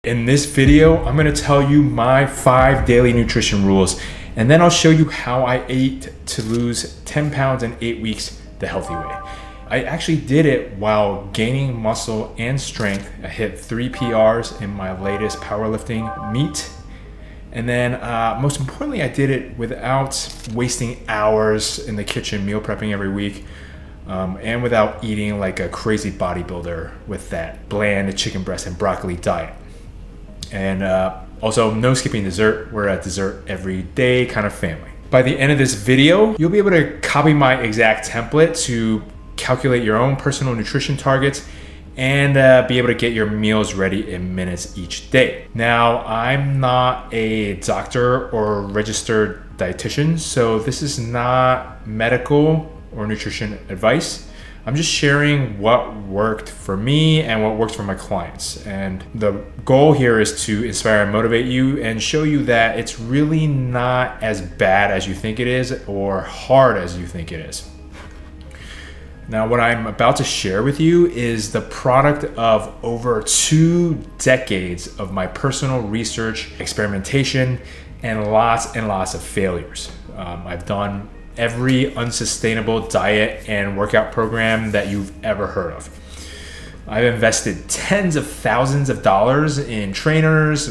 In this video, I'm going to tell you my 5 daily nutrition rules, and then I'll show you how I ate to lose 10 pounds in 8 weeks the healthy way. I actually did it while gaining muscle and strength. I hit 3 PRs in my latest powerlifting meet. And then most importantly, I did it without wasting hours in the kitchen meal prepping every week. And without eating like a crazy bodybuilder with that bland chicken breast and broccoli diet. And also no skipping dessert. We're a dessert every day kind of family. By the end of this video, you'll be able to copy my exact template to calculate your own personal nutrition targets and be able to get your meals ready in minutes each day. Now, I'm not a doctor or registered dietitian, so this is not medical or nutrition advice. I'm just sharing what worked for me and what works for my clients. And the goal here is to inspire and motivate you and show you that it's really not as bad as you think it is or hard as you think it is. Now, what I'm about to share with you is the product of over 2 decades of my personal research, experimentation, and lots of failures. I've done every unsustainable diet and workout program that you've ever heard of. I've invested tens of thousands of dollars in trainers,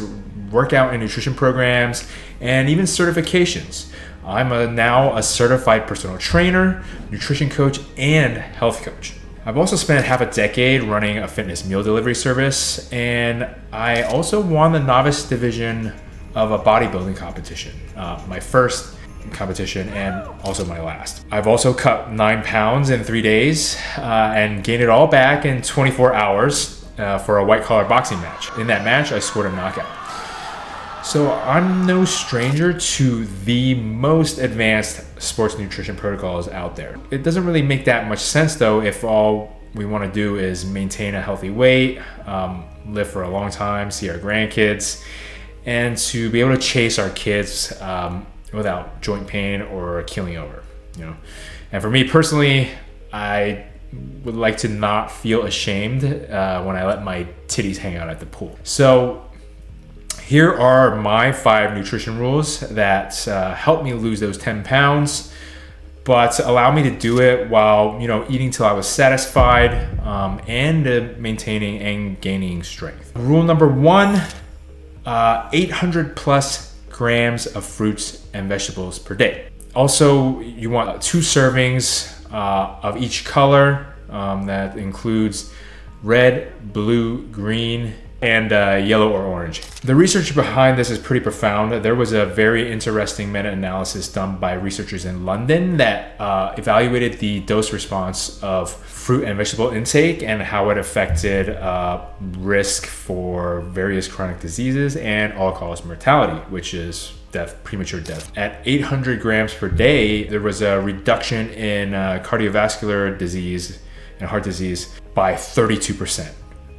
workout and nutrition programs, and even certifications. I'm now a certified personal trainer, nutrition coach, and health coach. I've also spent half a decade running a fitness meal delivery service, and I also won the novice division of a bodybuilding competition, my first competition and also my last. I've also cut 9 pounds in 3 days and gained it all back in 24 hours for a white collar boxing match. In that match, I scored a knockout. So I'm no stranger to the most advanced sports nutrition protocols out there. It doesn't really make that much sense though if all we want to do is maintain a healthy weight, live for a long time, see our grandkids, and to be able to chase our kids without joint pain or keeling over, And for me personally, I would like to not feel ashamed when I let my titties hang out at the pool. So here are my 5 nutrition rules that helped me lose those 10 pounds, but allow me to do it while eating till I was satisfied and maintaining and gaining strength. Rule number 1, 800 plus grams of fruits and vegetables per day. Also, you want 2 servings of each color. That includes red, blue, green, and yellow or orange. The research behind this is pretty profound. There was a very interesting meta-analysis done by researchers in London that evaluated the dose response of fruit and vegetable intake and how it affected risk for various chronic diseases and all-cause mortality, which is death, premature death. At 800 grams per day, there was a reduction in cardiovascular disease and heart disease by 32%.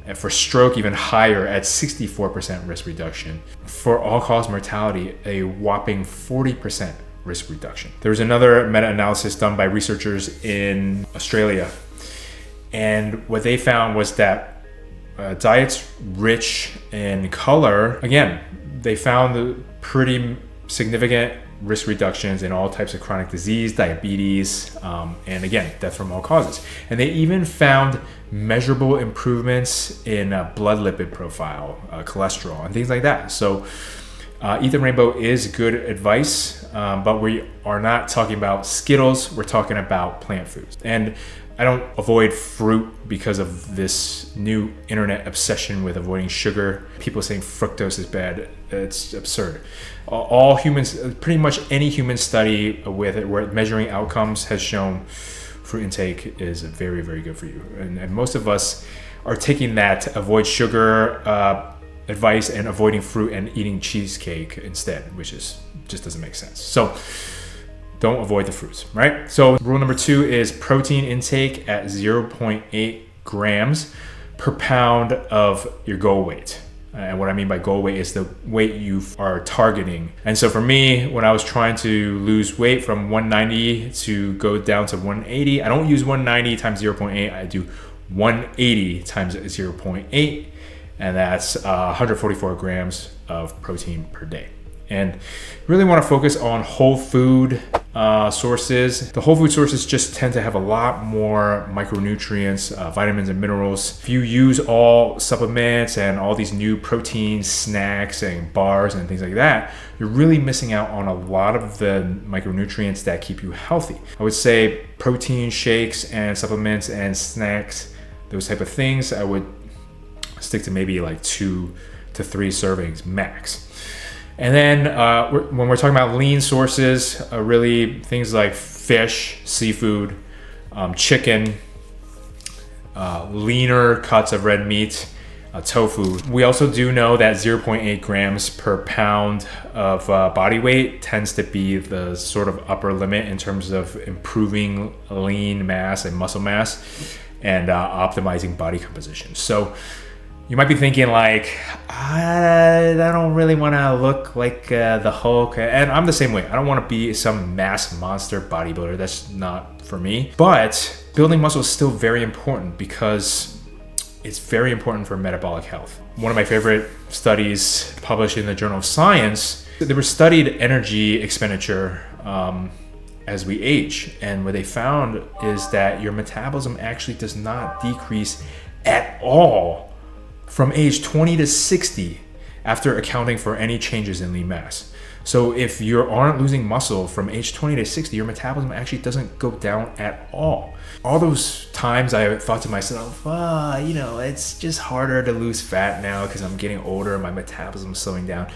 And for stroke, even higher at 64% risk reduction. For all-cause mortality, a whopping 40% risk reduction. There was another meta-analysis done by researchers in Australia. And what they found was that diets rich in color, again, they found pretty significant risk reductions in all types of chronic disease, diabetes, and again, death from all causes. And they even found measurable improvements in blood lipid profile, cholesterol, and things like that. So Eat the Rainbow is good advice, but we are not talking about Skittles, we're talking about plant foods. And I don't avoid fruit because of this new internet obsession with avoiding sugar. People saying fructose is bad. It's absurd. All humans, pretty much any human study with it, where measuring outcomes has shown fruit intake is very, very good for you. And most of us are taking that avoid sugar advice and avoiding fruit and eating cheesecake instead, which just doesn't make sense. So don't avoid the fruits, right? So rule number 2 is protein intake at 0.8 grams per pound of your goal weight. And what I mean by goal weight is the weight you are targeting. And so for me, when I was trying to lose weight from 190 to go down to 180, I don't use 190 times 0.8, I do 180 times 0.8. and that's 144 grams of protein per day. And really want to focus on whole food sources. The whole food sources just tend to have a lot more micronutrients, vitamins and minerals. If you use all supplements and all these new protein snacks and bars and things like that, you're really missing out on a lot of the micronutrients that keep you healthy. I would say protein shakes and supplements and snacks, those type of things, I would stick to maybe like 2 to 3 servings max. And then when we're talking about lean sources, really things like fish, seafood, chicken, leaner cuts of red meat, tofu. We also do know that 0.8 grams per pound of body weight tends to be the sort of upper limit in terms of improving lean mass and muscle mass and optimizing body composition. So you might be thinking like, I don't really want to look like the Hulk. And I'm the same way. I don't want to be some mass monster bodybuilder. That's not for me. But building muscle is still very important because it's very important for metabolic health. One of my favorite studies published in the Journal of Science, they were studied energy expenditure as we age. And what they found is that your metabolism actually does not decrease at all from age 20 to 60 after accounting for any changes in lean mass. So if you aren't losing muscle from age 20 to 60, your metabolism actually doesn't go down at all. All those times I thought to myself, it's just harder to lose fat now because I'm getting older and my metabolism is slowing down.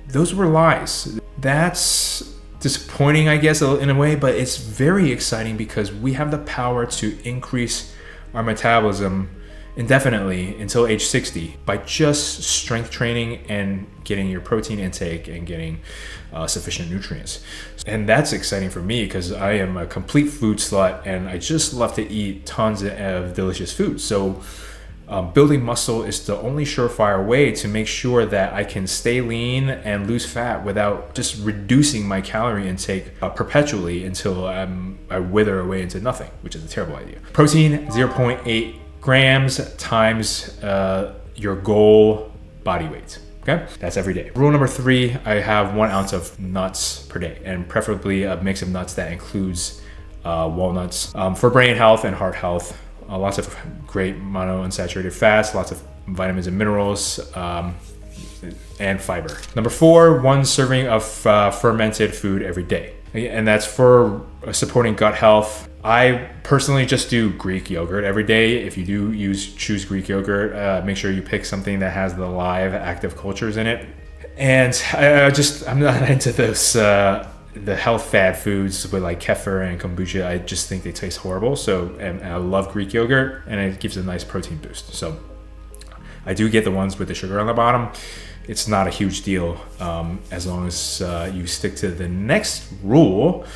Those were lies. That's disappointing, I guess, in a way, but it's very exciting because we have the power to increase our metabolism indefinitely until age 60 by just strength training and getting your protein intake and getting sufficient nutrients. And that's exciting for me because I am a complete food slut and I just love to eat tons of delicious food. So building muscle is the only surefire way to make sure that I can stay lean and lose fat without just reducing my calorie intake perpetually until I wither away into nothing, which is a terrible idea. Protein, 0.8 grams times your goal body weight. Okay, that's every day. Rule number 3, I have 1 ounce of nuts per day, and preferably a mix of nuts that includes walnuts for brain health and heart health. Lots of great monounsaturated fats, lots of vitamins and minerals, and fiber. Number 4, 1 serving of fermented food every day, and that's for supporting gut health. I personally just do Greek yogurt every day. If you do choose Greek yogurt, make sure you pick something that has the live active cultures in it. And I'm not into those the health fad foods with like kefir and kombucha. I just think they taste horrible. So, and I love Greek yogurt, and it gives a nice protein boost. So I do get the ones with the sugar on the bottom. It's not a huge deal as long as you stick to the next rule,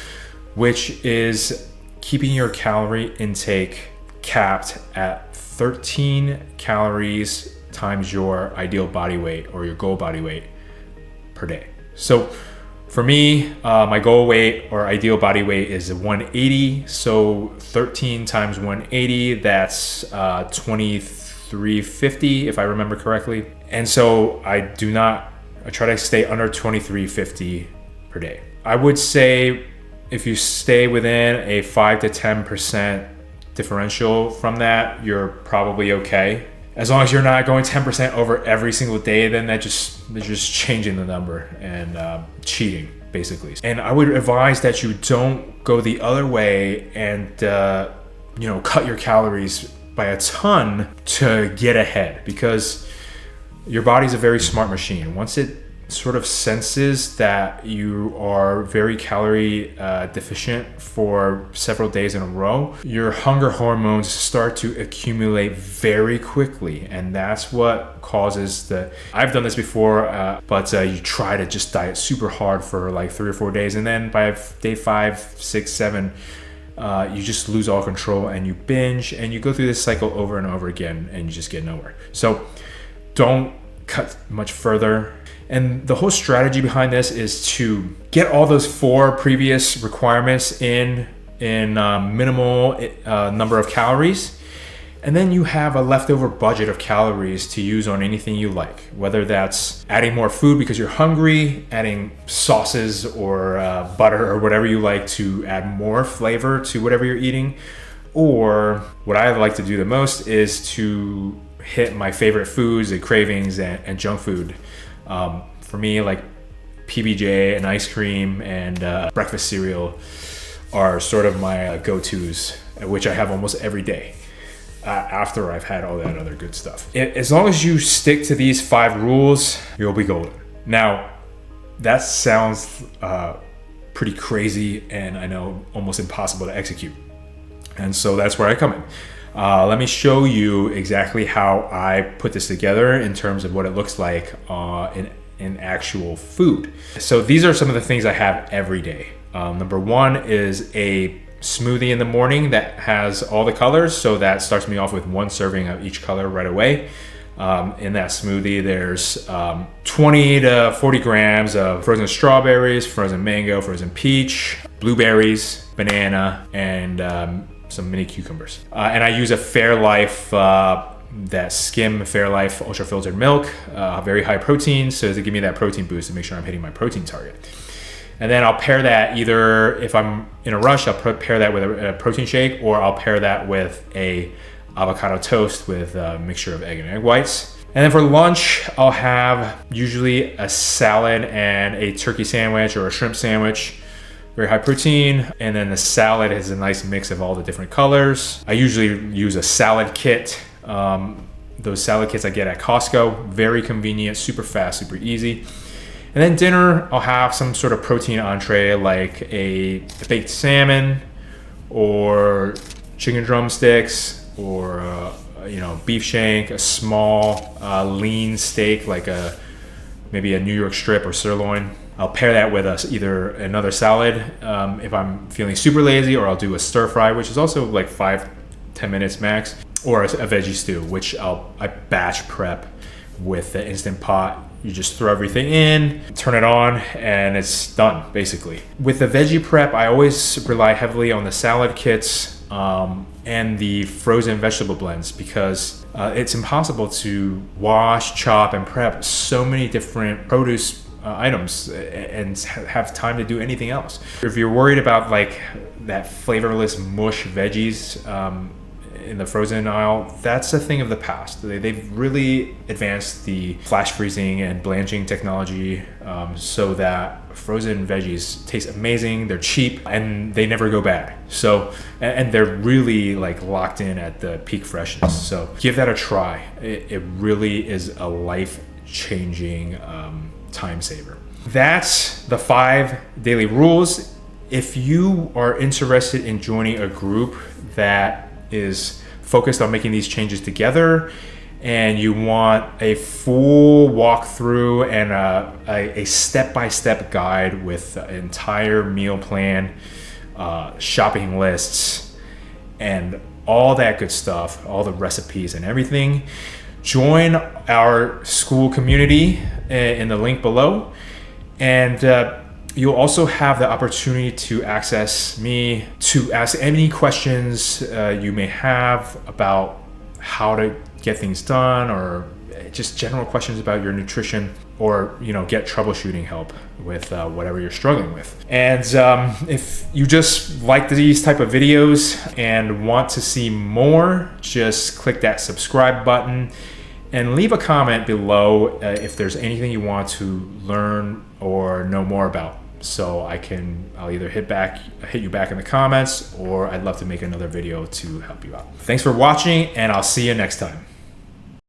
which is keeping your calorie intake capped at 13 calories times your ideal body weight or your goal body weight per day. So for me, my goal weight or ideal body weight is 180. So 13 times 180, that's 2350 if I remember correctly. And so I try to stay under 2350 per day. I would say if you stay within a 5 to 10% differential from that, you're probably okay. As long as you're not going 10% over every single day, then they're just changing the number and cheating, basically. And I would advise that you don't go the other way and cut your calories by a ton to get ahead, because your body's a very smart machine. Once it sort of senses that you are very calorie deficient for several days in a row, your hunger hormones start to accumulate very quickly, and that's what causes I've done this before, but you try to just diet super hard for like 3 or 4 days, and then by day 5, 6, 7, you just lose all control and you binge, and you go through this cycle over and over again, and you just get nowhere. So don't cut much further. And the whole strategy behind this is to get all those 4 previous requirements in minimal number of calories, And then you have a leftover budget of calories to use on anything you like, whether that's adding more food because you're hungry, adding sauces or butter or whatever you like to add more flavor to whatever you're eating. Or what I like to do the most is to hit my favorite foods and cravings and junk food. For me, like PBJ and ice cream and breakfast cereal are sort of my go-tos, which I have almost every day after I've had all that other good stuff. As long as you stick to these 5 rules, you'll be golden. Now, that sounds pretty crazy and I know almost impossible to execute. And so that's where I come in. Let me show you exactly how I put this together in terms of what it looks like in actual food. So these are some of the things I have every day. Number 1 is a smoothie in the morning that has all the colors. So that starts me off with 1 serving of each color right away. In that smoothie, there's 20 to 40 grams of frozen strawberries, frozen mango, frozen peach, blueberries, banana, and some mini cucumbers. And I use a Fairlife, that skim Fairlife ultra filtered milk, very high protein, so to give me that protein boost to make sure I'm hitting my protein target. And then I'll pair that either, if I'm in a rush, I'll pair that with a protein shake, or I'll pair that with a avocado toast with a mixture of egg and egg whites. And then for lunch, I'll have usually a salad and a turkey sandwich or a shrimp sandwich. Very high protein. And then the salad is a nice mix of all the different colors. I usually use a salad kit. Those salad kits I get at Costco. Very convenient, super fast, super easy. And then dinner, I'll have some sort of protein entree like a baked salmon or chicken drumsticks or beef shank, a small lean steak like maybe a New York strip or sirloin. I'll pair that with either another salad if I'm feeling super lazy, or I'll do a stir fry, which is also like 5-10 minutes max, or a veggie stew, which I batch prep with the Instant Pot. You just throw everything in, turn it on, and it's done, basically. With the veggie prep, I always rely heavily on the salad kits and the frozen vegetable blends, because it's impossible to wash, chop, and prep so many different produce items and have time to do anything else. If you're worried about like that flavorless mush veggies in the frozen aisle, that's a thing of the past. They've really advanced the flash freezing and blanching technology so that frozen veggies taste amazing, they're cheap, and they never go bad. So, and they're really like locked in at the peak freshness. So give that a try. It really is a life-changing time saver. That's the 5 daily rules. If you are interested in joining a group that is focused on making these changes together, and you want a full walkthrough and a step-by-step guide with an entire meal plan, shopping lists, and all that good stuff, all the recipes and everything, join our school community in the link below. And you'll also have the opportunity to access me to ask any questions you may have about how to get things done, or just general questions about your nutrition, or get troubleshooting help with whatever you're struggling with. And if you just like these type of videos and want to see more, just click that subscribe button and leave a comment below if there's anything you want to learn or know more about. So I'll either hit you back in the comments, or I'd love to make another video to help you out. Thanks for watching, and I'll see you next time.